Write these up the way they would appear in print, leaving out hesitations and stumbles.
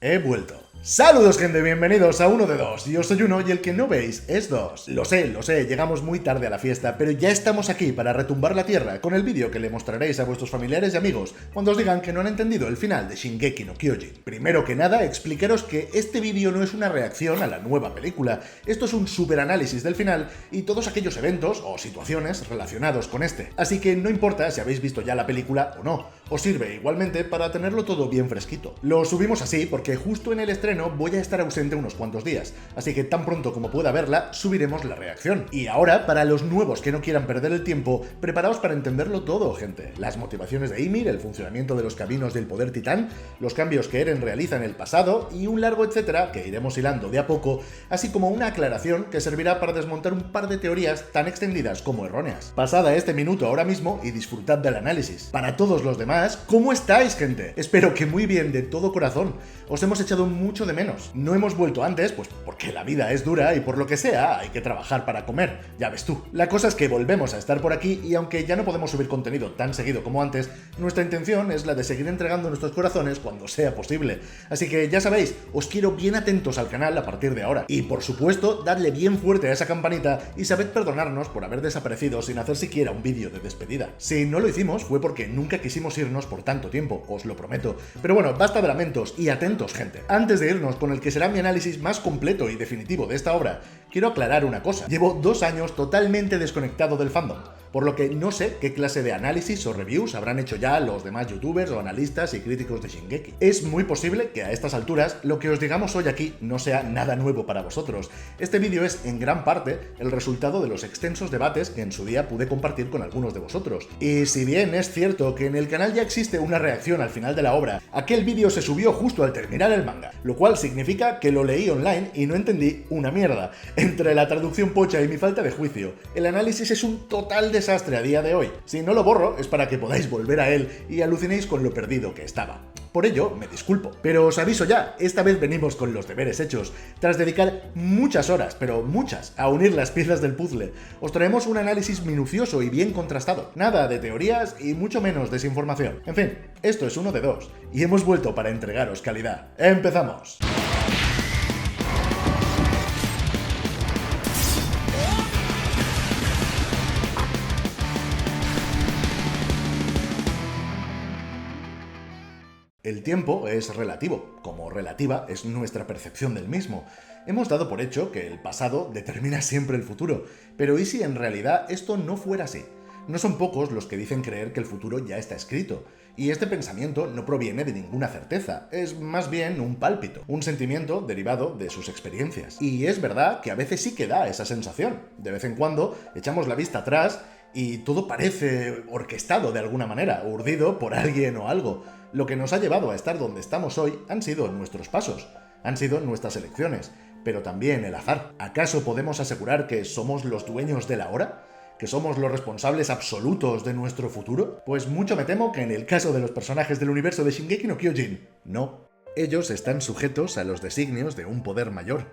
He vuelto. Saludos gente, bienvenidos a Uno de Dos. Yo soy uno y el que no veis es dos. Lo sé, llegamos muy tarde a la fiesta, pero ya estamos aquí para retumbar la tierra con el vídeo que le mostraréis a vuestros familiares y amigos cuando os digan que no han entendido el final de Shingeki no Kyojin. Primero que nada, explicaros que este vídeo no es una reacción a la nueva película, esto es un superanálisis del final y todos aquellos eventos o situaciones relacionados con este. Así que no importa si habéis visto ya la película o no, os sirve igualmente para tenerlo todo bien fresquito. Lo subimos así porque justo en el estreno voy a estar ausente unos cuantos días, así que tan pronto como pueda verla, subiremos la reacción. Y ahora, para los nuevos que no quieran perder el tiempo, preparaos para entenderlo todo, gente. Las motivaciones de Ymir, el funcionamiento de los caminos del poder titán, los cambios que Eren realiza en el pasado y un largo etcétera que iremos hilando de a poco, así como una aclaración que servirá para desmontar un par de teorías tan extendidas como erróneas. Pasada este minuto ahora mismo y disfrutad del análisis. Para todos los demás, ¿cómo estáis, gente? Espero que muy bien, de todo corazón. Os hemos echado mucho de menos. No hemos vuelto antes, pues porque la vida es dura y por lo que sea hay que trabajar para comer, ya ves tú. La cosa es que volvemos a estar por aquí y aunque ya no podemos subir contenido tan seguido como antes, nuestra intención es la de seguir entregando nuestros corazones cuando sea posible. Así que ya sabéis, os quiero bien atentos al canal a partir de ahora. Y por supuesto, dadle bien fuerte a esa campanita y sabed perdonarnos por haber desaparecido sin hacer siquiera un vídeo de despedida. Si no lo hicimos fue porque nunca quisimos irnos por tanto tiempo, os lo prometo. Pero bueno, basta de lamentos y atentos, gente. Antes de irnos con el que será mi análisis más completo y definitivo de esta obra, quiero aclarar una cosa. Llevo 2 años totalmente desconectado del fandom, por lo que no sé qué clase de análisis o reviews habrán hecho ya los demás youtubers o analistas y críticos de Shingeki. Es muy posible que a estas alturas lo que os digamos hoy aquí no sea nada nuevo para vosotros. Este vídeo es en gran parte el resultado de los extensos debates que en su día pude compartir con algunos de vosotros. Y si bien es cierto que en el canal ya existe una reacción al final de la obra, aquel vídeo se subió justo al terminar el manga, lo cual significa que lo leí online y no entendí una mierda. Entre la traducción pocha y mi falta de juicio, el análisis es un total desastre a día de hoy. Si no lo borro es para que podáis volver a él y alucinéis con lo perdido que estaba. Por ello, me disculpo. Pero os aviso ya, esta vez venimos con los deberes hechos. Tras dedicar muchas horas, pero muchas, a unir las piezas del puzzle, os traemos un análisis minucioso y bien contrastado. Nada de teorías y mucho menos desinformación. En fin, esto es Uno de Dos, y hemos vuelto para entregaros calidad. ¡Empezamos! El tiempo es relativo, como relativa es nuestra percepción del mismo. Hemos dado por hecho que el pasado determina siempre el futuro, pero ¿y si en realidad esto no fuera así? No son pocos los que dicen creer que el futuro ya está escrito, y este pensamiento no proviene de ninguna certeza, es más bien un pálpito, un sentimiento derivado de sus experiencias. Y es verdad que a veces sí que da esa sensación. De vez en cuando echamos la vista atrás y todo parece orquestado de alguna manera, urdido por alguien o algo. Lo que nos ha llevado a estar donde estamos hoy han sido nuestros pasos, han sido nuestras elecciones, pero también el azar. ¿Acaso podemos asegurar que somos los dueños de la hora? ¿Que somos los responsables absolutos de nuestro futuro? Pues mucho me temo que en el caso de los personajes del universo de Shingeki no Kyojin, no. Ellos están sujetos a los designios de un poder mayor,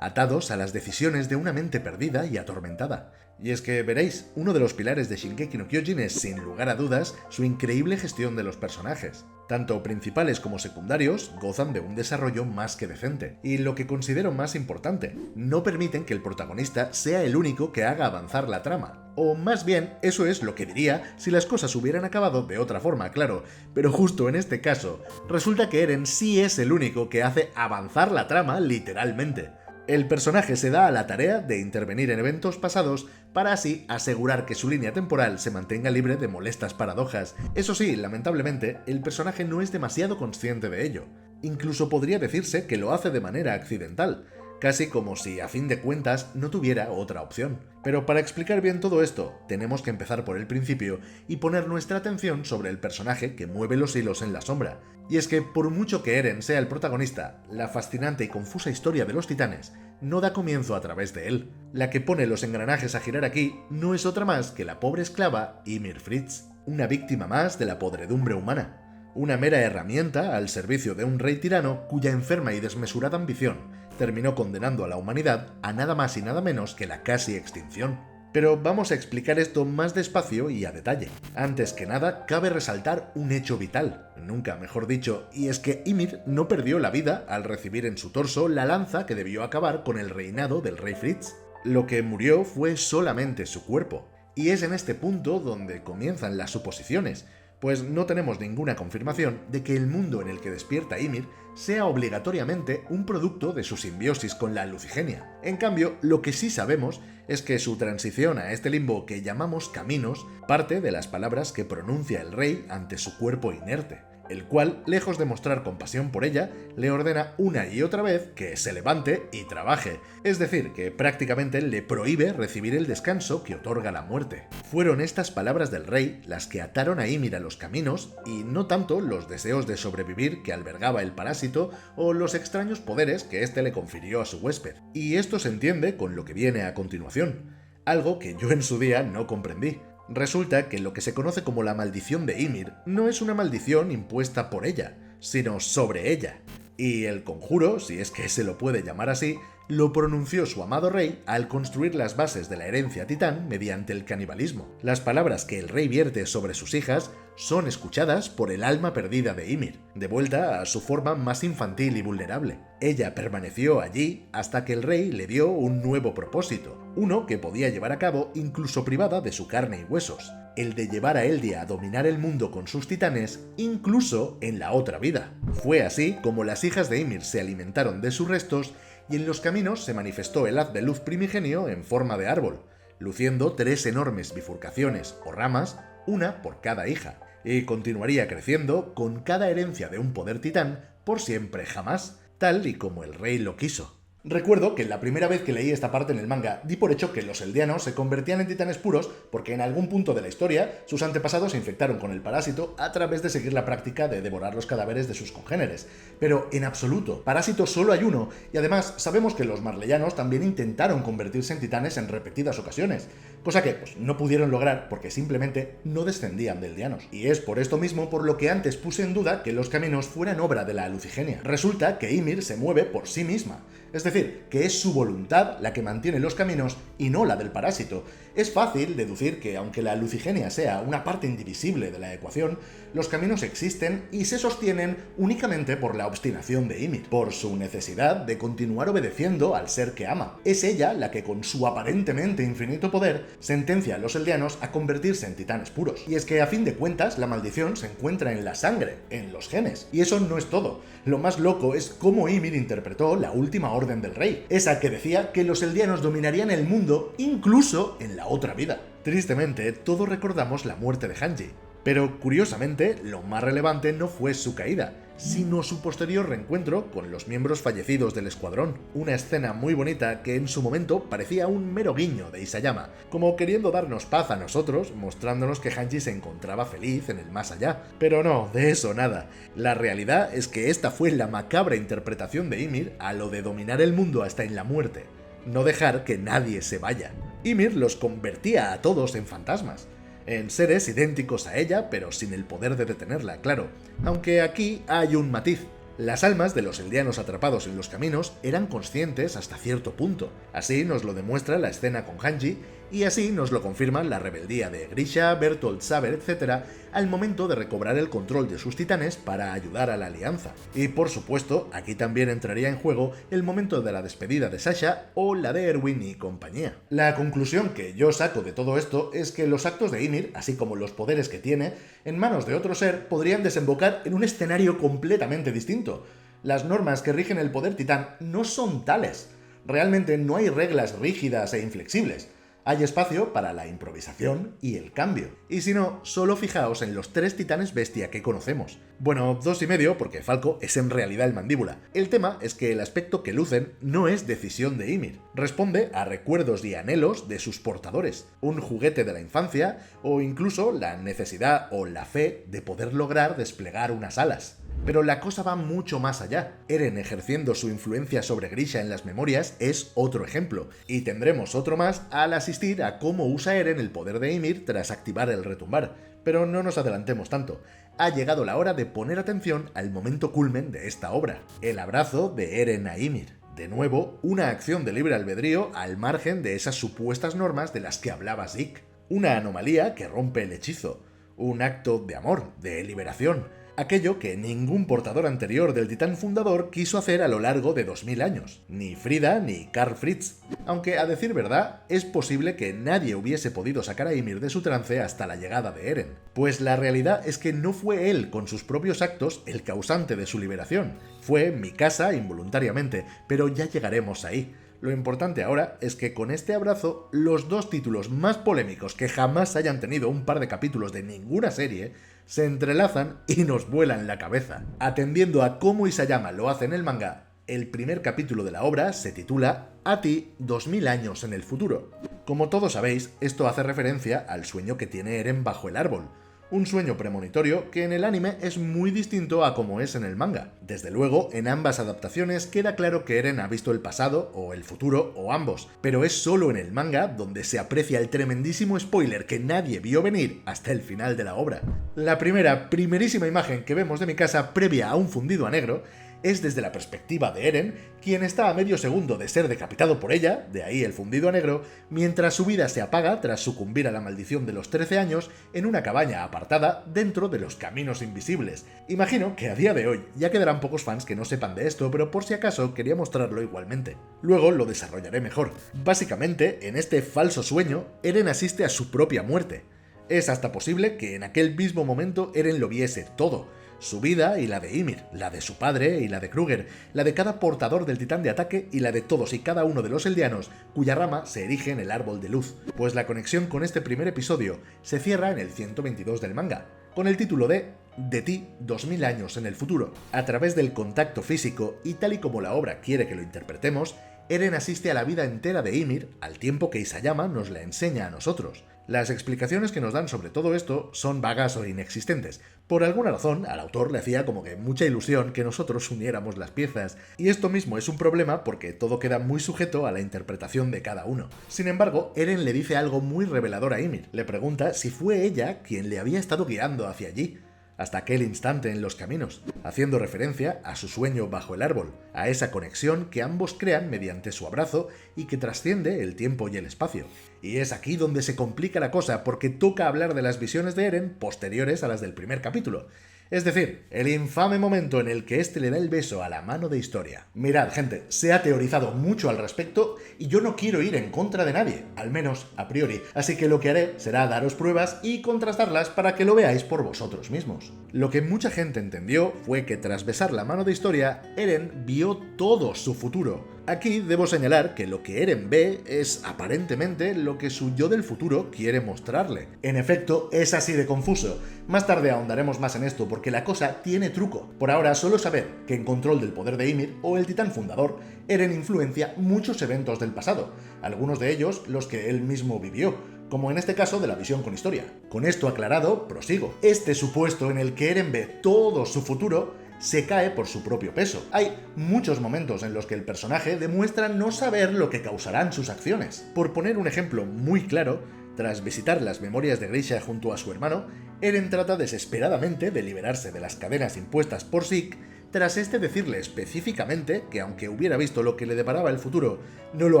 atados a las decisiones de una mente perdida y atormentada. Y es que, veréis, uno de los pilares de Shingeki no Kyojin es, sin lugar a dudas, su increíble gestión de los personajes. Tanto principales como secundarios gozan de un desarrollo más que decente. Y lo que considero más importante, no permiten que el protagonista sea el único que haga avanzar la trama. O más bien, eso es lo que diría si las cosas hubieran acabado de otra forma, claro. Pero justo en este caso, resulta que Eren sí es el único que hace avanzar la trama literalmente. El personaje se da a la tarea de intervenir en eventos pasados para así asegurar que su línea temporal se mantenga libre de molestas paradojas. Eso sí, lamentablemente, el personaje no es demasiado consciente de ello. Incluso podría decirse que lo hace de manera accidental, casi como si a fin de cuentas no tuviera otra opción. Pero para explicar bien todo esto, tenemos que empezar por el principio y poner nuestra atención sobre el personaje que mueve los hilos en la sombra. Y es que por mucho que Eren sea el protagonista, la fascinante y confusa historia de los titanes no da comienzo a través de él. La que pone los engranajes a girar aquí no es otra más que la pobre esclava Ymir Fritz, una víctima más de la podredumbre humana, una mera herramienta al servicio de un rey tirano cuya enferma y desmesurada ambición terminó condenando a la humanidad a nada más y nada menos que la casi extinción. Pero vamos a explicar esto más despacio y a detalle. Antes que nada, cabe resaltar un hecho vital, nunca mejor dicho, y es que Ymir no perdió la vida al recibir en su torso la lanza que debió acabar con el reinado del rey Fritz. Lo que murió fue solamente su cuerpo. Y es en este punto donde comienzan las suposiciones, pues no tenemos ninguna confirmación de que el mundo en el que despierta Ymir sea obligatoriamente un producto de su simbiosis con la Lucigenia. En cambio, lo que sí sabemos es que su transición a este limbo que llamamos caminos parte de las palabras que pronuncia el rey ante su cuerpo inerte, el cual, lejos de mostrar compasión por ella, le ordena una y otra vez que se levante y trabaje, es decir, que prácticamente le prohíbe recibir el descanso que otorga la muerte. Fueron estas palabras del rey las que ataron a Ymir a los caminos, y no tanto los deseos de sobrevivir que albergaba el parásito o los extraños poderes que éste le confirió a su huésped. Y esto se entiende con lo que viene a continuación, algo que yo en su día no comprendí. Resulta que lo que se conoce como la maldición de Ymir no es una maldición impuesta por ella, sino sobre ella. Y el conjuro, si es que se lo puede llamar así, lo pronunció su amado rey al construir las bases de la herencia titán mediante el canibalismo. Las palabras que el rey vierte sobre sus hijas son escuchadas por el alma perdida de Ymir, de vuelta a su forma más infantil y vulnerable. Ella permaneció allí hasta que el rey le dio un nuevo propósito, uno que podía llevar a cabo incluso privada de su carne y huesos, el de llevar a Eldia a dominar el mundo con sus titanes, incluso en la otra vida. Fue así como las hijas de Ymir se alimentaron de sus restos y en los caminos se manifestó el haz de luz primigenio en forma de árbol, luciendo 3 enormes bifurcaciones o ramas, una por cada hija, y continuaría creciendo con cada herencia de un poder titán por siempre jamás, tal y como el rey lo quiso. Recuerdo que la primera vez que leí esta parte en el manga, di por hecho que los eldianos se convertían en titanes puros porque en algún punto de la historia sus antepasados se infectaron con el parásito a través de seguir la práctica de devorar los cadáveres de sus congéneres. Pero en absoluto, parásito solo hay uno, y además sabemos que los marleyanos también intentaron convertirse en titanes en repetidas ocasiones, cosa que no pudieron lograr porque simplemente no descendían de eldianos. Y es por esto mismo por lo que antes puse en duda que los caminos fueran obra de la Lucigenia. Resulta que Ymir se mueve por sí misma, es decir, que es su voluntad la que mantiene los caminos y no la del parásito. Es fácil deducir que aunque la Lucigenia sea una parte indivisible de la ecuación, los caminos existen y se sostienen únicamente por la obstinación de Ymir, por su necesidad de continuar obedeciendo al ser que ama. Es ella la que con su aparentemente infinito poder sentencia a los eldianos a convertirse en titanes puros. Y es que a fin de cuentas la maldición se encuentra en la sangre, en los genes. Y eso no es todo. Lo más loco es cómo Ymir interpretó la última orden del rey, esa que decía que los eldianos dominarían el mundo incluso en la otra vida. Tristemente, todos recordamos la muerte de Hanji, pero curiosamente lo más relevante no fue su caída, sino su posterior reencuentro con los miembros fallecidos del escuadrón. Una escena muy bonita que en su momento parecía un mero guiño de Isayama, como queriendo darnos paz a nosotros, mostrándonos que Hanji se encontraba feliz en el más allá. Pero no, de eso nada. La realidad es que esta fue la macabra interpretación de Ymir a lo de dominar el mundo hasta en la muerte. No dejar que nadie se vaya. Ymir los convertía a todos en fantasmas, en seres idénticos a ella, pero sin el poder de detenerla, claro. Aunque aquí hay un matiz. Las almas de los eldianos atrapados en los caminos eran conscientes hasta cierto punto. Así nos lo demuestra la escena con Hanji, y así nos lo confirma la rebeldía de Grisha, Bertolt, Saber, etc., al momento de recobrar el control de sus titanes para ayudar a la alianza. Y por supuesto, aquí también entraría en juego el momento de la despedida de Sasha o la de Erwin y compañía. La conclusión que yo saco de todo esto es que los actos de Ymir, así como los poderes que tiene, en manos de otro ser, podrían desembocar en un escenario completamente distinto. Las normas que rigen el poder titán no son tales. Realmente no hay reglas rígidas e inflexibles. Hay espacio para la improvisación y el cambio. Y si no, solo fijaos en los 3 titanes bestia que conocemos. Bueno, 2 y medio porque Falco es en realidad el mandíbula. El tema es que el aspecto que lucen no es decisión de Ymir. Responde a recuerdos y anhelos de sus portadores, un juguete de la infancia o incluso la necesidad o la fe de poder lograr desplegar unas alas. Pero la cosa va mucho más allá. Eren ejerciendo su influencia sobre Grisha en las memorias es otro ejemplo, y tendremos otro más al asistir a cómo usa Eren el poder de Ymir tras activar el retumbar. Pero no nos adelantemos tanto. Ha llegado la hora de poner atención al momento culmen de esta obra, el abrazo de Eren a Ymir. De nuevo, una acción de libre albedrío al margen de esas supuestas normas de las que hablaba Zeke. Una anomalía que rompe el hechizo. Un acto de amor, de liberación. Aquello que ningún portador anterior del Titán Fundador quiso hacer a lo largo de 2000 años. Ni Frida ni Karl Fritz. Aunque, a decir verdad, es posible que nadie hubiese podido sacar a Ymir de su trance hasta la llegada de Eren. Pues la realidad es que no fue él, con sus propios actos, el causante de su liberación. Fue Mikasa involuntariamente, pero ya llegaremos ahí. Lo importante ahora es que con este abrazo, los dos títulos más polémicos que jamás hayan tenido un par de capítulos de ninguna serie se entrelazan y nos vuelan la cabeza. Atendiendo a cómo Isayama lo hace en el manga, el primer capítulo de la obra se titula A ti, 2000 años en el futuro. Como todos sabéis, esto hace referencia al sueño que tiene Eren bajo el árbol. Un sueño premonitorio que en el anime es muy distinto a como es en el manga. Desde luego, en ambas adaptaciones queda claro que Eren ha visto el pasado, o el futuro, o ambos, pero es solo en el manga donde se aprecia el tremendísimo spoiler que nadie vio venir hasta el final de la obra. La primerísima imagen que vemos de Mikasa previa a un fundido a negro es desde la perspectiva de Eren, quien está a medio segundo de ser decapitado por ella, de ahí el fundido a negro, mientras su vida se apaga tras sucumbir a la maldición de los 13 años en una cabaña apartada dentro de los Caminos Invisibles. Imagino que a día de hoy ya quedarán pocos fans que no sepan de esto, pero por si acaso quería mostrarlo igualmente. Luego lo desarrollaré mejor. Básicamente, en este falso sueño, Eren asiste a su propia muerte. Es hasta posible que en aquel mismo momento Eren lo viese todo. Su vida y la de Ymir, la de su padre y la de Kruger, la de cada portador del titán de ataque y la de todos y cada uno de los eldianos, cuya rama se erige en el árbol de luz. Pues la conexión con este primer episodio se cierra en el 122 del manga, con el título de ti, 2000 años en el futuro. A través del contacto físico y tal y como la obra quiere que lo interpretemos, Eren asiste a la vida entera de Ymir al tiempo que Isayama nos la enseña a nosotros. Las explicaciones que nos dan sobre todo esto son vagas o inexistentes. Por alguna razón, al autor le hacía como que mucha ilusión que nosotros uniéramos las piezas, y esto mismo es un problema porque todo queda muy sujeto a la interpretación de cada uno. Sin embargo, Eren le dice algo muy revelador a Ymir. Le pregunta si fue ella quien le había estado guiando hacia allí, hasta aquel instante en los caminos, haciendo referencia a su sueño bajo el árbol, a esa conexión que ambos crean mediante su abrazo y que trasciende el tiempo y el espacio. Y es aquí donde se complica la cosa, porque toca hablar de las visiones de Eren posteriores a las del primer capítulo. Es decir, el infame momento en el que este le da el beso a la mano de Historia. Mirad, gente, se ha teorizado mucho al respecto y yo no quiero ir en contra de nadie, al menos a priori, así que lo que haré será daros pruebas y contrastarlas para que lo veáis por vosotros mismos. Lo que mucha gente entendió fue que tras besar la mano de Historia, Eren vio todo su futuro. Aquí debo señalar que lo que Eren ve es aparentemente lo que su yo del futuro quiere mostrarle. En efecto, es así de confuso. Más tarde ahondaremos más en esto porque la cosa tiene truco. Por ahora solo saber que en control del poder de Ymir o el titán fundador, Eren influencia muchos eventos del pasado, algunos de ellos los que él mismo vivió, como en este caso de la visión con Historia. Con esto aclarado, prosigo. Este supuesto en el que Eren ve todo su futuro se cae por su propio peso. Hay muchos momentos en los que el personaje demuestra no saber lo que causarán sus acciones. Por poner un ejemplo muy claro, tras visitar las memorias de Grisha junto a su hermano, Eren trata desesperadamente de liberarse de las cadenas impuestas por Zeke, tras este decirle específicamente que aunque hubiera visto lo que le deparaba el futuro, no lo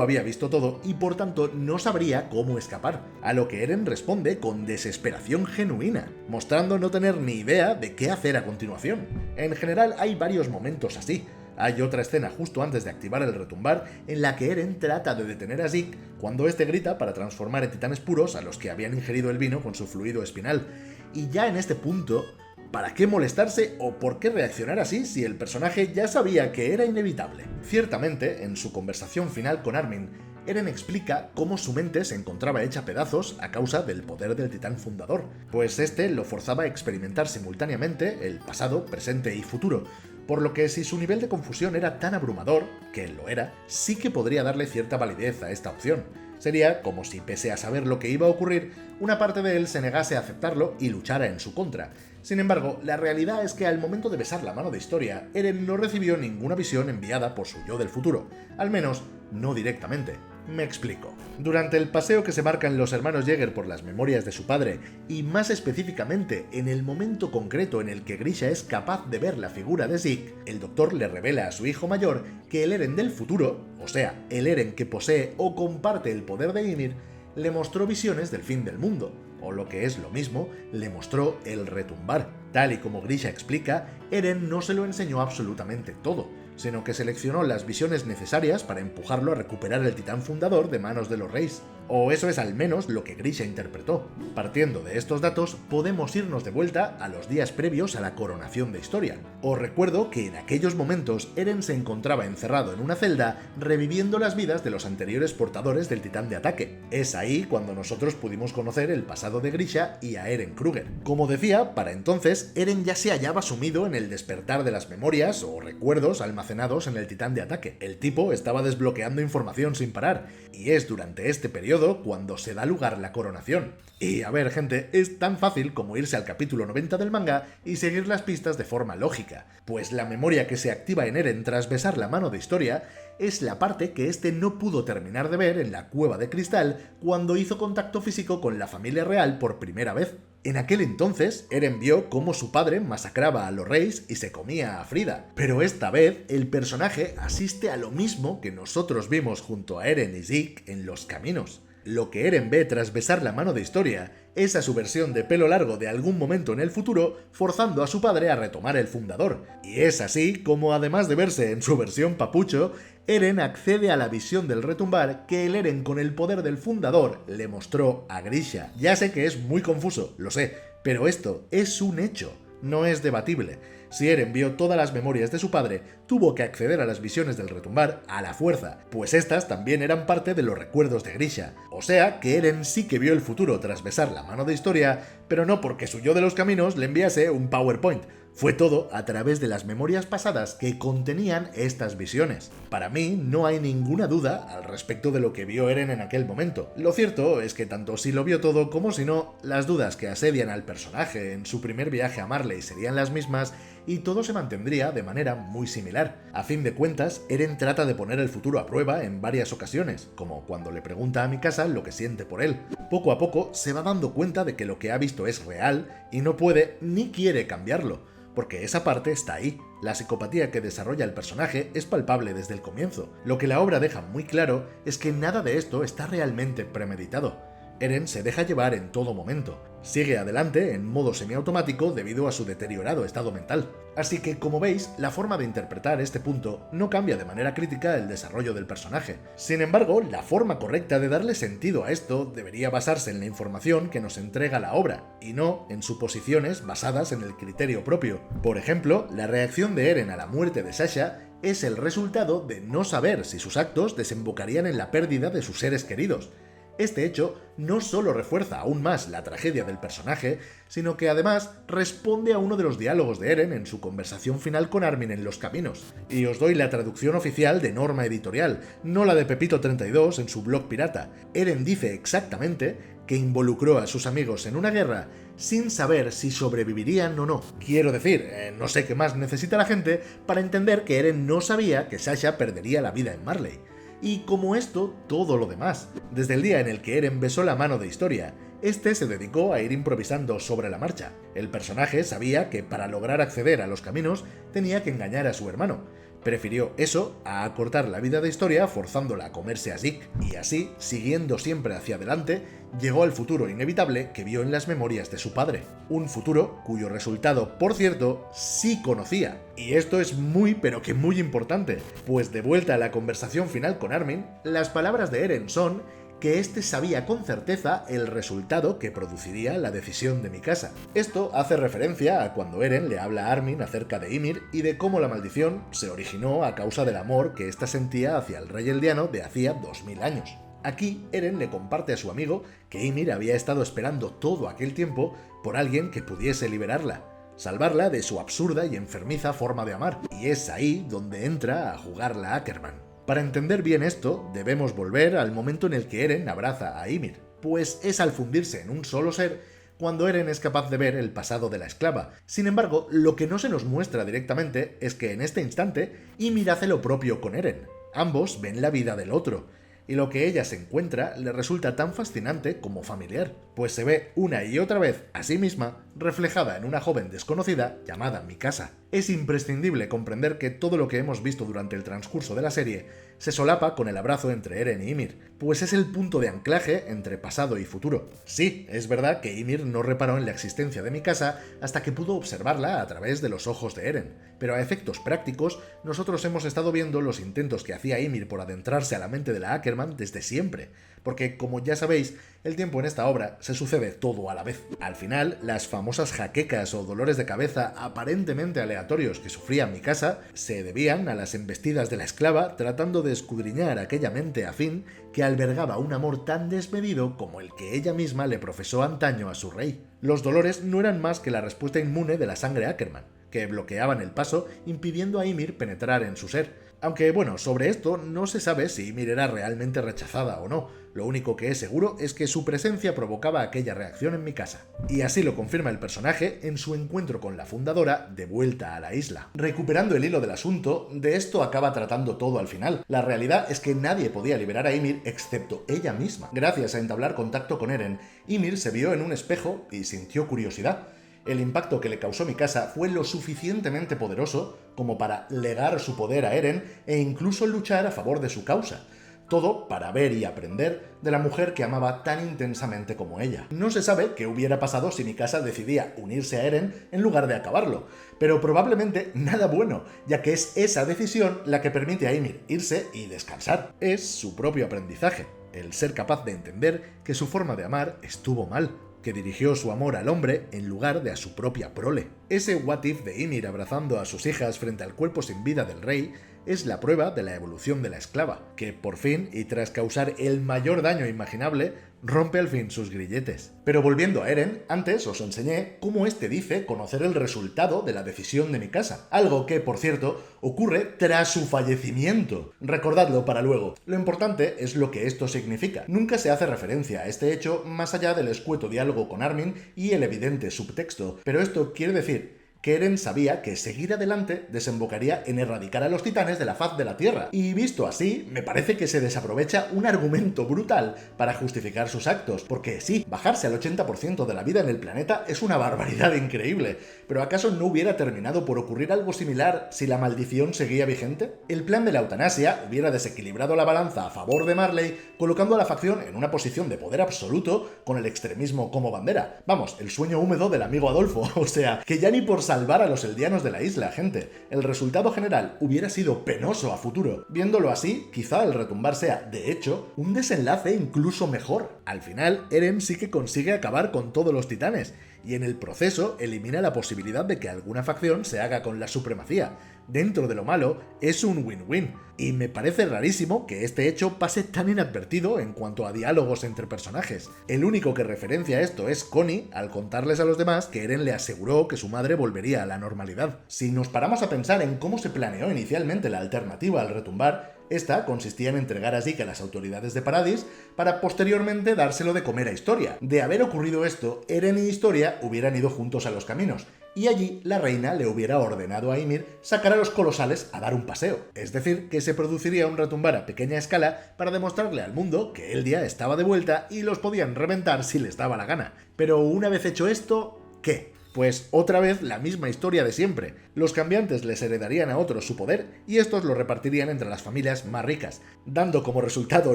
había visto todo y por tanto no sabría cómo escapar, a lo que Eren responde con desesperación genuina, mostrando no tener ni idea de qué hacer a continuación. En general hay varios momentos así. Hay otra escena justo antes de activar el retumbar en la que Eren trata de detener a Zeke cuando este grita para transformar en titanes puros a los que habían ingerido el vino con su fluido espinal. Y ya en este punto, ¿para qué molestarse o por qué reaccionar así si el personaje ya sabía que era inevitable? Ciertamente, en su conversación final con Armin, Eren explica cómo su mente se encontraba hecha pedazos a causa del poder del titán fundador, pues este lo forzaba a experimentar simultáneamente el pasado, presente y futuro, por lo que si su nivel de confusión era tan abrumador, que lo era, sí que podría darle cierta validez a esta opción. Sería como si, pese a saber lo que iba a ocurrir, una parte de él se negase a aceptarlo y luchara en su contra. Sin embargo, la realidad es que al momento de besar la mano de Historia, Eren no recibió ninguna visión enviada por su yo del futuro, al menos no directamente. Me explico. Durante el paseo que se marcan los hermanos Jäger por las memorias de su padre, y más específicamente en el momento concreto en el que Grisha es capaz de ver la figura de Zeke, el doctor le revela a su hijo mayor que el Eren del futuro, o sea, el Eren que posee o comparte el poder de Ymir, le mostró visiones del fin del mundo, o lo que es lo mismo, le mostró el retumbar. Tal y como Grisha explica, Eren no se lo enseñó absolutamente todo, sino que seleccionó las visiones necesarias para empujarlo a recuperar el titán fundador de manos de los Reyes. O eso es al menos lo que Grisha interpretó. Partiendo de estos datos, podemos irnos de vuelta a los días previos a la coronación de Historia. Os recuerdo que en aquellos momentos Eren se encontraba encerrado en una celda reviviendo las vidas de los anteriores portadores del titán de ataque. Es ahí cuando nosotros pudimos conocer el pasado de Grisha y a Eren Kruger. Como decía, para entonces Eren ya se hallaba sumido en el despertar de las memorias o recuerdos almacenados en el titán de ataque. El tipo estaba desbloqueando información sin parar, y es durante este periodo cuando se da lugar la coronación. Y a ver, gente, es tan fácil como irse al capítulo 90 del manga y seguir las pistas de forma lógica, pues la memoria que se activa en Eren tras besar la mano de Historia es la parte que este no pudo terminar de ver en la cueva de cristal cuando hizo contacto físico con la familia real por primera vez. En aquel entonces, Eren vio cómo su padre masacraba a los Reyes y se comía a Frida, pero esta vez el personaje asiste a lo mismo que nosotros vimos junto a Eren y Zeke en Los Caminos. Lo que Eren ve tras besar la mano de Historia es a su versión de pelo largo de algún momento en el futuro, forzando a su padre a retomar el fundador. Y es así como, además de verse en su versión papucho, Eren accede a la visión del retumbar que el Eren con el poder del fundador le mostró a Grisha. Ya sé que es muy confuso, lo sé, pero esto es un hecho, no es debatible. Si Eren vio todas las memorias de su padre, tuvo que acceder a las visiones del retumbar a la fuerza, pues estas también eran parte de los recuerdos de Grisha. O sea que Eren sí que vio el futuro tras besar la mano de Historia, pero no porque su yo de los caminos le enviase un PowerPoint. Fue todo a través de las memorias pasadas que contenían estas visiones. Para mí no hay ninguna duda al respecto de lo que vio Eren en aquel momento. Lo cierto es que tanto si lo vio todo como si no, las dudas que asedian al personaje en su primer viaje a Marley serían las mismas y todo se mantendría de manera muy similar. A fin de cuentas, Eren trata de poner el futuro a prueba en varias ocasiones, como cuando le pregunta a Mikasa lo que siente por él. Poco a poco se va dando cuenta de que lo que ha visto es real y no puede ni quiere cambiarlo, porque esa parte está ahí. La psicopatía que desarrolla el personaje es palpable desde el comienzo. Lo que la obra deja muy claro es que nada de esto está realmente premeditado. Eren se deja llevar en todo momento. Sigue adelante en modo semiautomático debido a su deteriorado estado mental. Así que, como veis, la forma de interpretar este punto no cambia de manera crítica el desarrollo del personaje. Sin embargo, la forma correcta de darle sentido a esto debería basarse en la información que nos entrega la obra, y no en suposiciones basadas en el criterio propio. Por ejemplo, la reacción de Eren a la muerte de Sasha es el resultado de no saber si sus actos desembocarían en la pérdida de sus seres queridos. Este hecho no solo refuerza aún más la tragedia del personaje, sino que además responde a uno de los diálogos de Eren en su conversación final con Armin en Los Caminos. Y os doy la traducción oficial de Norma Editorial, no la de Pepito32 en su blog pirata. Eren dice exactamente que involucró a sus amigos en una guerra sin saber si sobrevivirían o no. Quiero decir, no sé qué más necesita la gente para entender que Eren no sabía que Sasha perdería la vida en Marley. Y como esto, todo lo demás. Desde el día en el que Eren besó la mano de Historia, este se dedicó a ir improvisando sobre la marcha. El personaje sabía que para lograr acceder a Los Caminos tenía que engañar a su hermano. Prefirió eso a acortar la vida de Historia forzándola a comerse a Zeke, y así, siguiendo siempre hacia adelante, llegó al futuro inevitable que vio en las memorias de su padre. Un futuro cuyo resultado, por cierto, sí conocía. Y esto es muy pero que muy importante, pues de vuelta a la conversación final con Armin, las palabras de Eren son que este sabía con certeza el resultado que produciría la decisión de Mikasa. Esto hace referencia a cuando Eren le habla a Armin acerca de Ymir y de cómo la maldición se originó a causa del amor que ésta sentía hacia el rey eldiano de hacía 2000 años. Aquí, Eren le comparte a su amigo que Ymir había estado esperando todo aquel tiempo por alguien que pudiese liberarla, salvarla de su absurda y enfermiza forma de amar, y es ahí donde entra a jugar la Ackerman. Para entender bien esto, debemos volver al momento en el que Eren abraza a Ymir, pues es al fundirse en un solo ser cuando Eren es capaz de ver el pasado de la esclava. Sin embargo, lo que no se nos muestra directamente es que en este instante Ymir hace lo propio con Eren. Ambos ven la vida del otro. y lo que ella se encuentra le resulta tan fascinante como familiar, pues se ve una y otra vez a sí misma reflejada en una joven desconocida llamada Mikasa. Es imprescindible comprender que todo lo que hemos visto durante el transcurso de la serie se solapa con el abrazo entre Eren y Ymir, pues es el punto de anclaje entre pasado y futuro. Sí, es verdad que Ymir no reparó en la existencia de Mikasa hasta que pudo observarla a través de los ojos de Eren, pero a efectos prácticos, nosotros hemos estado viendo los intentos que hacía Ymir por adentrarse a la mente de la Ackerman desde siempre, porque como ya sabéis, el tiempo en esta obra se sucede todo a la vez. Al final, las famosas jaquecas o dolores de cabeza aparentemente aleatorios que sufría Mikasa se debían a las embestidas de la esclava tratando de escudriñar aquella mente afín que albergaba un amor tan desmedido como el que ella misma le profesó antaño a su rey. Los dolores no eran más que la respuesta inmune de la sangre Ackerman, que bloqueaban el paso impidiendo a Ymir penetrar en su ser. Aunque bueno, sobre esto no se sabe si Ymir era realmente rechazada o no, lo único que es seguro es que su presencia provocaba aquella reacción en Mikasa. Y así lo confirma el personaje en su encuentro con la fundadora de vuelta a la isla. Recuperando el hilo del asunto, de esto acaba tratando todo al final. La realidad es que nadie podía liberar a Ymir excepto ella misma. Gracias a entablar contacto con Eren, Ymir se vio en un espejo y sintió curiosidad. El impacto que le causó Mikasa fue lo suficientemente poderoso como para legar su poder a Eren e incluso luchar a favor de su causa. Todo para ver y aprender de la mujer que amaba tan intensamente como ella. No se sabe qué hubiera pasado si Mikasa decidía unirse a Eren en lugar de acabarlo, pero probablemente nada bueno, ya que es esa decisión la que permite a Ymir irse y descansar. Es su propio aprendizaje, el ser capaz de entender que su forma de amar estuvo mal, que dirigió su amor al hombre en lugar de a su propia prole. Ese what if de Ymir abrazando a sus hijas frente al cuerpo sin vida del rey es la prueba de la evolución de la esclava, que por fin, y tras causar el mayor daño imaginable, rompe al fin sus grilletes. Pero volviendo a Eren, antes os enseñé cómo este dice conocer el resultado de la decisión de Mikasa, algo que, por cierto, ocurre tras su fallecimiento. Recordadlo para luego. Lo importante es lo que esto significa. Nunca se hace referencia a este hecho más allá del escueto diálogo con Armin y el evidente subtexto, pero esto quiere decir que Eren sabía que seguir adelante desembocaría en erradicar a los titanes de la faz de la Tierra. Y visto así, me parece que se desaprovecha un argumento brutal para justificar sus actos, porque sí, bajarse al 80% de la vida en el planeta es una barbaridad increíble, pero ¿acaso no hubiera terminado por ocurrir algo similar si la maldición seguía vigente? El plan de la eutanasia hubiera desequilibrado la balanza a favor de Marley, colocando a la facción en una posición de poder absoluto con el extremismo como bandera. Vamos, el sueño húmedo del amigo Adolfo, o sea, que ya ni por salvar a los eldianos de la isla, gente. El resultado general hubiera sido penoso a futuro. Viéndolo así, quizá el retumbar sea, de hecho, un desenlace incluso mejor. Al final, Eren sí que consigue acabar con todos los titanes, y en el proceso elimina la posibilidad de que alguna facción se haga con la supremacía. Dentro de lo malo, es un win-win, y me parece rarísimo que este hecho pase tan inadvertido en cuanto a diálogos entre personajes. El único que referencia esto es Connie al contarles a los demás que Eren le aseguró que su madre volvería a la normalidad. Si nos paramos a pensar en cómo se planeó inicialmente la alternativa al retumbar, esta consistía en entregar a Zeke a las autoridades de Paradis para posteriormente dárselo de comer a Historia. De haber ocurrido esto, Eren y Historia hubieran ido juntos a los caminos, y allí la reina le hubiera ordenado a Ymir sacar a los colosales a dar un paseo. Es decir, que se produciría un retumbar a pequeña escala para demostrarle al mundo que Eldia estaba de vuelta y los podían reventar si les daba la gana. Pero una vez hecho esto, ¿qué? Pues otra vez la misma historia de siempre. Los cambiantes les heredarían a otros su poder y estos lo repartirían entre las familias más ricas, dando como resultado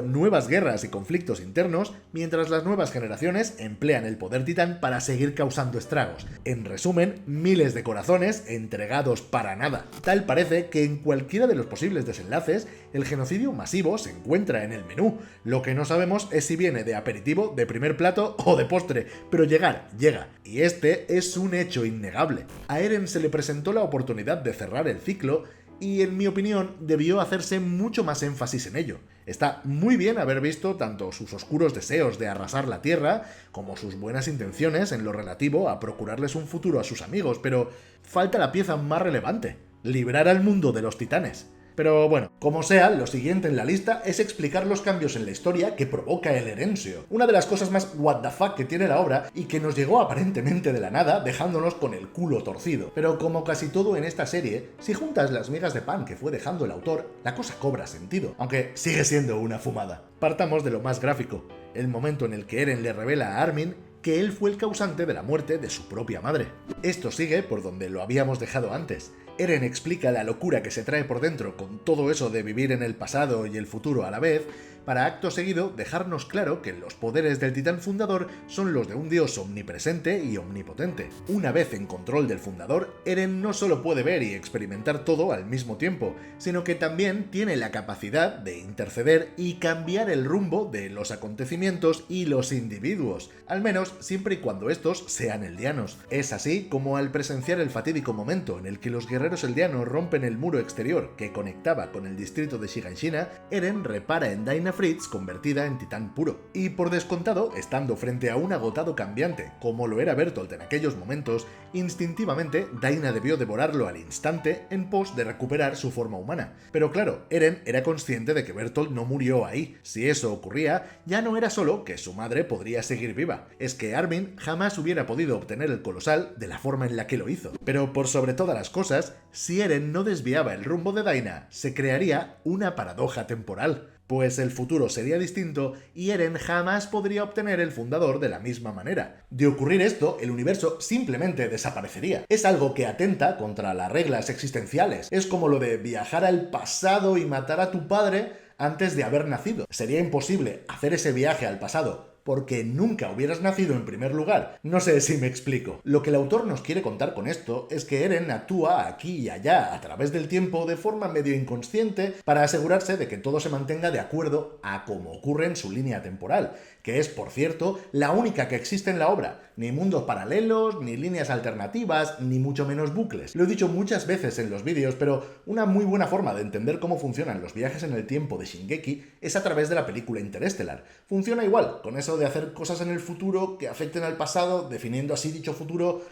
nuevas guerras y conflictos internos, mientras las nuevas generaciones emplean el poder titán para seguir causando estragos. En resumen, miles de corazones entregados para nada. Tal parece que en cualquiera de los posibles desenlaces, el genocidio masivo se encuentra en el menú. Lo que no sabemos es si viene de aperitivo, de primer plato o de postre, pero llegar, llega. Y este es un hecho innegable. A Eren se le presentó la oportunidad de cerrar el ciclo y, en mi opinión, debió hacerse mucho más énfasis en ello. Está muy bien haber visto tanto sus oscuros deseos de arrasar la Tierra como sus buenas intenciones en lo relativo a procurarles un futuro a sus amigos, pero falta la pieza más relevante: librar al mundo de los titanes. Pero bueno, como sea, lo siguiente en la lista es explicar los cambios en la historia que provoca el Herensio, una de las cosas más what the fuck que tiene la obra y que nos llegó aparentemente de la nada, dejándonos con el culo torcido. Pero como casi todo en esta serie, si juntas las migas de pan que fue dejando el autor, la cosa cobra sentido, aunque sigue siendo una fumada. Partamos de lo más gráfico, el momento en el que Eren le revela a Armin que él fue el causante de la muerte de su propia madre. Esto sigue por donde lo habíamos dejado antes. Eren explica la locura que se trae por dentro con todo eso de vivir en el pasado y el futuro a la vez, para acto seguido dejarnos claro que los poderes del titán fundador son los de un dios omnipresente y omnipotente. Una vez en control del fundador, Eren no solo puede ver y experimentar todo al mismo tiempo, sino que también tiene la capacidad de interceder y cambiar el rumbo de los acontecimientos y los individuos, al menos siempre y cuando estos sean eldianos. Es así como al presenciar el fatídico momento en el que los guerreros eldianos rompen el muro exterior que conectaba con el distrito de Shiganshina, Eren repara en Daina Fritz convertida en titán puro. Y por descontado, estando frente a un agotado cambiante, como lo era Bertolt en aquellos momentos, instintivamente Daina debió devorarlo al instante en pos de recuperar su forma humana. Pero claro, Eren era consciente de que Bertolt no murió ahí. Si eso ocurría, ya no era solo que su madre podría seguir viva, es que Armin jamás hubiera podido obtener el colosal de la forma en la que lo hizo. Pero por sobre todas las cosas, si Eren no desviaba el rumbo de Daina, se crearía una paradoja temporal, pues el futuro sería distinto y Eren jamás podría obtener el fundador de la misma manera. De ocurrir esto, el universo simplemente desaparecería. Es algo que atenta contra las reglas existenciales. Es como lo de viajar al pasado y matar a tu padre antes de haber nacido. Sería imposible hacer ese viaje al pasado porque nunca hubieras nacido en primer lugar. No sé si me explico. Lo que el autor nos quiere contar con esto es que Eren actúa aquí y allá a través del tiempo de forma medio inconsciente para asegurarse de que todo se mantenga de acuerdo a como ocurre en su línea temporal, que es, por cierto, la única que existe en la obra. Ni mundos paralelos, ni líneas alternativas, ni mucho menos bucles. Lo he dicho muchas veces en los vídeos, pero una muy buena forma de entender cómo funcionan los viajes en el tiempo de Shingeki es a través de la película Interestelar. Funciona igual, con eso de hacer cosas en el futuro que afecten al pasado, definiendo así dicho futuro.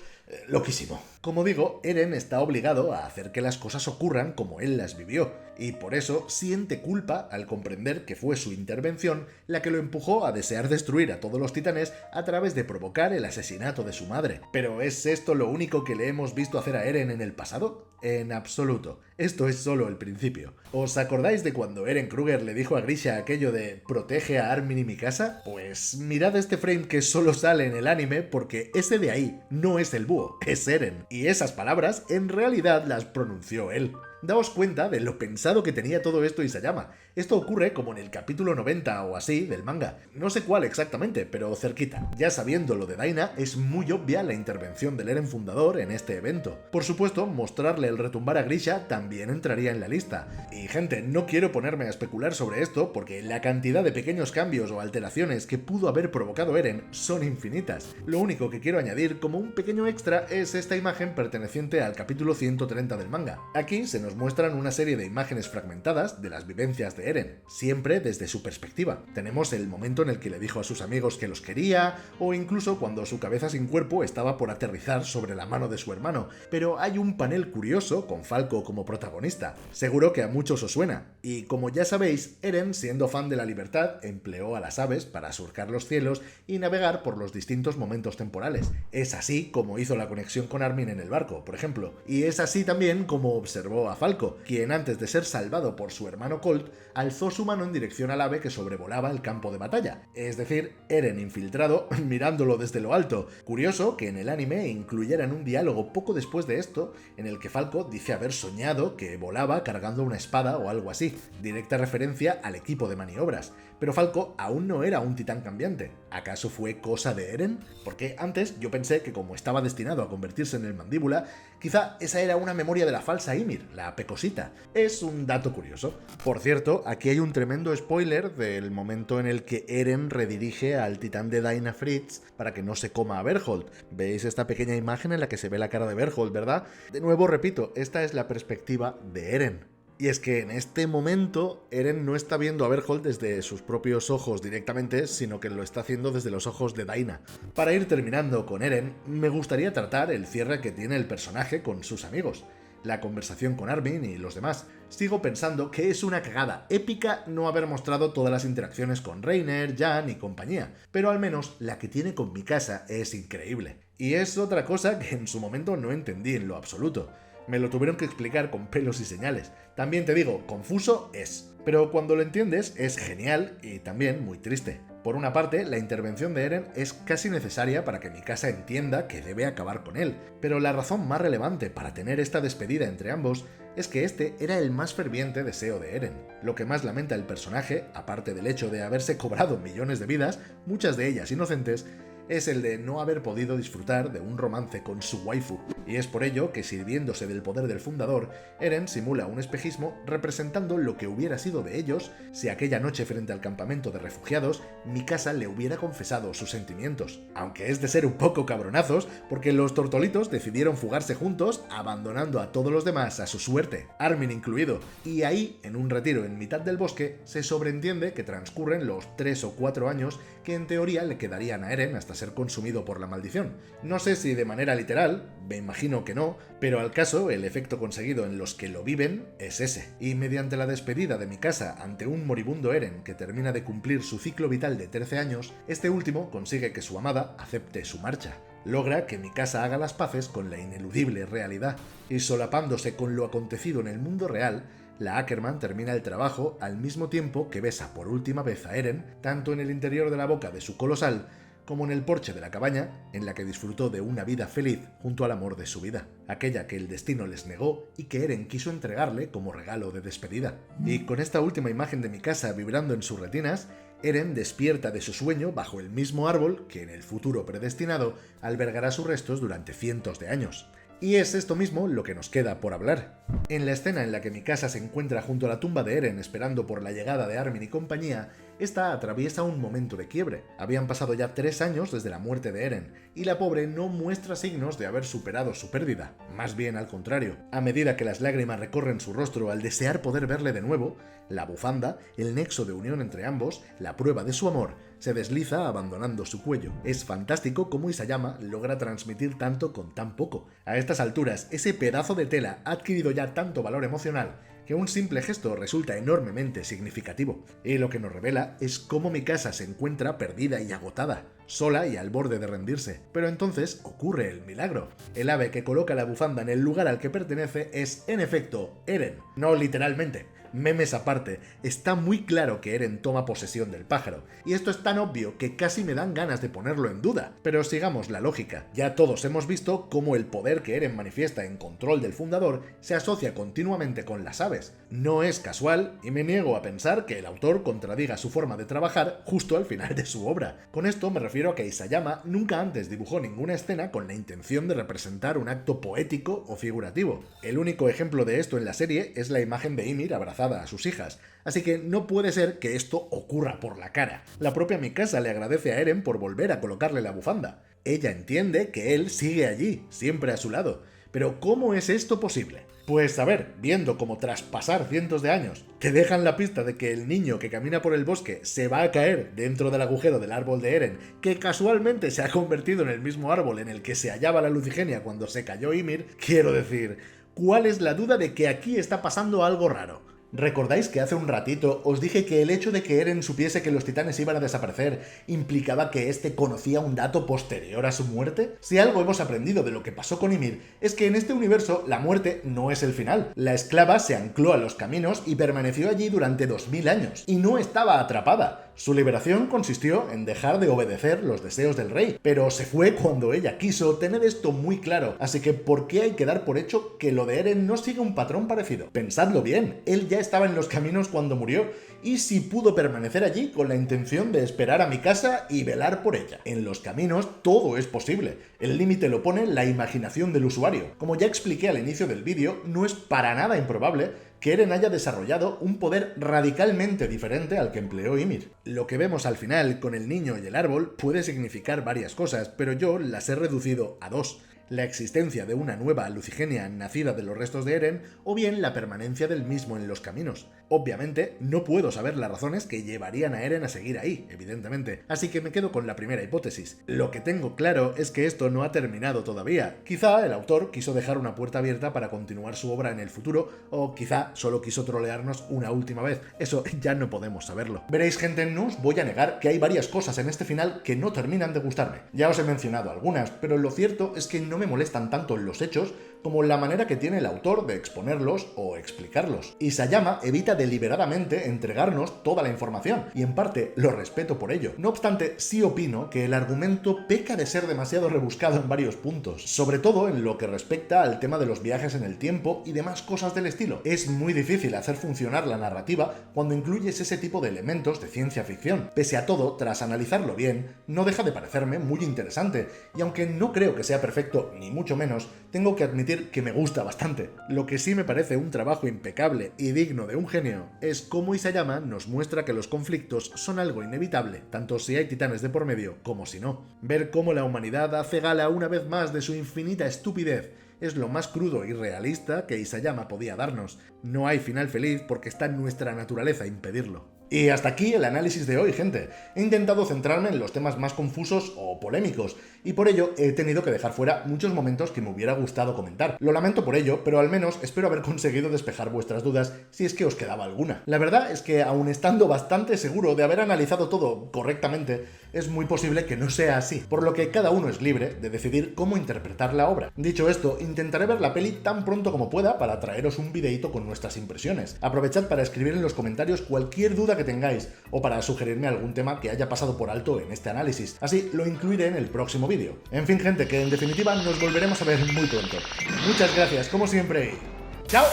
Loquísimo. Como digo, Eren está obligado a hacer que las cosas ocurran como él las vivió, y por eso siente culpa al comprender que fue su intervención la que lo empujó a desear destruir a todos los titanes a través de provocar el asesinato de su madre. ¿Pero es esto lo único que le hemos visto hacer a Eren en el pasado? En absoluto. Esto es solo el principio. ¿Os acordáis de cuando Eren Kruger le dijo a Grisha aquello de «protege a Armin y mi casa»? Pues mirad este frame que solo sale en el anime porque ese de ahí no es el búho, es Eren. Y esas palabras en realidad las pronunció él. Daos cuenta de lo pensado que tenía todo esto Isayama. Esto ocurre como en el capítulo 90 o así del manga. No sé cuál exactamente, pero cerquita. Ya sabiendo lo de Daina, es muy obvia la intervención del Eren fundador en este evento. Por supuesto, mostrarle el retumbar a Grisha también entraría en la lista. Y gente, no quiero ponerme a especular sobre esto porque la cantidad de pequeños cambios o alteraciones que pudo haber provocado Eren son infinitas. Lo único que quiero añadir como un pequeño extra es esta imagen perteneciente al capítulo 130 del manga. Aquí se nos muestran una serie de imágenes fragmentadas de las vivencias de Eren, siempre desde su perspectiva. Tenemos el momento en el que le dijo a sus amigos que los quería, o incluso cuando su cabeza sin cuerpo estaba por aterrizar sobre la mano de su hermano, pero hay un panel curioso con Falco como protagonista. Seguro que a muchos os suena, y como ya sabéis, Eren, siendo fan de la libertad, empleó a las aves para surcar los cielos y navegar por los distintos momentos temporales. Es así como hizo la conexión con Armin en el barco, por ejemplo, y es así también como observó a Falco, quien antes de ser salvado por su hermano Colt, alzó su mano en dirección al ave que sobrevolaba el campo de batalla, es decir, Eren infiltrado mirándolo desde lo alto. Curioso que en el anime incluyeran un diálogo poco después de esto, en el que Falco dice haber soñado que volaba cargando una espada o algo así, directa referencia al equipo de maniobras. Pero Falco aún no era un titán cambiante. ¿Acaso fue cosa de Eren? Porque antes yo pensé que como estaba destinado a convertirse en el mandíbula, quizá esa era una memoria de la falsa Ymir, la Pecosita. Es un dato curioso. Por cierto, aquí hay un tremendo spoiler del momento en el que Eren redirige al titán de Daina Fritz para que no se coma a Bertholdt. ¿Veis esta pequeña imagen en la que se ve la cara de Bertholdt, verdad? De nuevo, repito, esta es la perspectiva de Eren. Y es que en este momento Eren no está viendo a Bertholdt desde sus propios ojos directamente, sino que lo está haciendo desde los ojos de Daina. Para ir terminando con Eren, me gustaría tratar el cierre que tiene el personaje con sus amigos. la conversación con Armin y los demás. Sigo pensando que es una cagada épica no haber mostrado todas las interacciones con Reiner, Jan y compañía, pero al menos la que tiene con Mikasa es increíble. Y es otra cosa que en su momento no entendí en lo absoluto. Me lo tuvieron que explicar con pelos y señales. También te digo, confuso es. Pero cuando lo entiendes es genial y también muy triste. Por una parte, la intervención de Eren es casi necesaria para que Mikasa entienda que debe acabar con él, pero la razón más relevante para tener esta despedida entre ambos es que este era el más ferviente deseo de Eren. Lo que más lamenta el personaje, aparte del hecho de haberse cobrado millones de vidas, muchas de ellas inocentes, es el de no haber podido disfrutar de un romance con su waifu, y es por ello que, sirviéndose del poder del fundador, Eren simula un espejismo representando lo que hubiera sido de ellos si aquella noche frente al campamento de refugiados Mikasa le hubiera confesado sus sentimientos, aunque es de ser un poco cabronazos porque los tortolitos decidieron fugarse juntos abandonando a todos los demás a su suerte, Armin incluido, y ahí, en un retiro en mitad del bosque, se sobreentiende que transcurren los 3 o 4 años que en teoría le quedarían a Eren hasta ser consumido por la maldición. No sé si de manera literal, me imagino que no, pero al caso el efecto conseguido en los que lo viven es ese. Y mediante la despedida de Mikasa ante un moribundo Eren que termina de cumplir su ciclo vital de 13 años, este último consigue que su amada acepte su marcha. Logra que Mikasa haga las paces con la ineludible realidad, y solapándose con lo acontecido en el mundo real, la Ackerman termina el trabajo al mismo tiempo que besa por última vez a Eren, tanto en el interior de la boca de su colosal, como en el porche de la cabaña en la que disfrutó de una vida feliz junto al amor de su vida, aquella que el destino les negó y que Eren quiso entregarle como regalo de despedida. Y con esta última imagen de Mikasa vibrando en sus retinas, Eren despierta de su sueño bajo el mismo árbol que en el futuro predestinado albergará sus restos durante cientos de años. Y es esto mismo lo que nos queda por hablar. En la escena en la que Mikasa se encuentra junto a la tumba de Eren esperando por la llegada de Armin y compañía, esta atraviesa un momento de quiebre. Habían pasado ya 3 años desde la muerte de Eren, y la pobre no muestra signos de haber superado su pérdida. Más bien al contrario. A medida que las lágrimas recorren su rostro al desear poder verle de nuevo, la bufanda, el nexo de unión entre ambos, la prueba de su amor, se desliza abandonando su cuello. Es fantástico cómo Isayama logra transmitir tanto con tan poco. A estas alturas, ese pedazo de tela ha adquirido ya tanto valor emocional que un simple gesto resulta enormemente significativo. Y lo que nos revela es cómo Mikasa se encuentra perdida y agotada, sola y al borde de rendirse. Pero entonces ocurre el milagro. El ave que coloca la bufanda en el lugar al que pertenece es, en efecto, Eren. No literalmente. Memes aparte, está muy claro que Eren toma posesión del pájaro, y esto es tan obvio que casi me dan ganas de ponerlo en duda. Pero sigamos la lógica. Ya todos hemos visto cómo el poder que Eren manifiesta en control del fundador se asocia continuamente con las aves. No es casual, y me niego a pensar que el autor contradiga su forma de trabajar justo al final de su obra. Con esto me refiero a que Isayama nunca antes dibujó ninguna escena con la intención de representar un acto poético o figurativo. El único ejemplo de esto en la serie es la imagen de Ymir abrazada a sus hijas, así que no puede ser que esto ocurra por la cara. La propia Mikasa le agradece a Eren por volver a colocarle la bufanda. Ella entiende que él sigue allí, siempre a su lado. Pero ¿cómo es esto posible? Pues a ver, viendo cómo tras pasar cientos de años te dejan la pista de que el niño que camina por el bosque se va a caer dentro del agujero del árbol de Eren, que casualmente se ha convertido en el mismo árbol en el que se hallaba la Lucigenia cuando se cayó Ymir, quiero decir, ¿cuál es la duda de que aquí está pasando algo raro? ¿Recordáis que hace un ratito os dije que el hecho de que Eren supiese que los titanes iban a desaparecer implicaba que éste conocía un dato posterior a su muerte? Si algo hemos aprendido de lo que pasó con Ymir es que en este universo la muerte no es el final. La esclava se ancló a los caminos y permaneció allí durante 2000 años, y no estaba atrapada. Su liberación consistió en dejar de obedecer los deseos del rey, pero se fue cuando ella quiso. Tened esto muy claro, así que ¿por qué hay que dar por hecho que lo de Eren no sigue un patrón parecido? Pensadlo bien, él ya estaba en los caminos cuando murió, y si pudo permanecer allí con la intención de esperar a Mikasa y velar por ella. En los caminos todo es posible, el límite lo pone la imaginación del usuario. Como ya expliqué al inicio del vídeo, no es para nada improbable que Eren haya desarrollado un poder radicalmente diferente al que empleó Ymir. Lo que vemos al final con el niño y el árbol puede significar varias cosas, pero yo las he reducido a 2. la existencia de una nueva Lucigenia nacida de los restos de Eren, o bien la permanencia del mismo en los caminos. Obviamente, no puedo saber las razones que llevarían a Eren a seguir ahí, evidentemente, así que me quedo con la primera hipótesis. Lo que tengo claro es que esto no ha terminado todavía. Quizá el autor quiso dejar una puerta abierta para continuar su obra en el futuro, o quizá solo quiso trolearnos una última vez. Eso ya no podemos saberlo. Veréis, gente, no os voy a negar que hay varias cosas en este final que no terminan de gustarme. Ya os he mencionado algunas, pero lo cierto es que no me molestan tanto los hechos como la manera que tiene el autor de exponerlos o explicarlos. Isayama evita deliberadamente entregarnos toda la información, y en parte lo respeto por ello. No obstante, sí opino que el argumento peca de ser demasiado rebuscado en varios puntos, sobre todo en lo que respecta al tema de los viajes en el tiempo y demás cosas del estilo. Es muy difícil hacer funcionar la narrativa cuando incluyes ese tipo de elementos de ciencia ficción. Pese a todo, tras analizarlo bien, no deja de parecerme muy interesante, y aunque no creo que sea perfecto, ni mucho menos, tengo que admitir que me gusta bastante. Lo que sí me parece un trabajo impecable y digno de un genio es cómo Isayama nos muestra que los conflictos son algo inevitable, tanto si hay titanes de por medio como si no. Ver cómo la humanidad hace gala una vez más de su infinita estupidez es lo más crudo y realista que Isayama podía darnos. No hay final feliz porque está en nuestra naturaleza impedirlo. Y hasta aquí el análisis de hoy, gente. He intentado centrarme en los temas más confusos o polémicos, y por ello he tenido que dejar fuera muchos momentos que me hubiera gustado comentar. Lo lamento por ello, pero al menos espero haber conseguido despejar vuestras dudas si es que os quedaba alguna. La verdad es que, aun estando bastante seguro de haber analizado todo correctamente, es muy posible que no sea así, por lo que cada uno es libre de decidir cómo interpretar la obra. Dicho esto, intentaré ver la peli tan pronto como pueda para traeros un videíto con nuestras impresiones. Aprovechad para escribir en los comentarios cualquier duda que tengáis, o para sugerirme algún tema que haya pasado por alto en este análisis. Así lo incluiré en el próximo vídeo. En fin, gente, que en definitiva nos volveremos a ver muy pronto. Muchas gracias, como siempre, y ¡chao!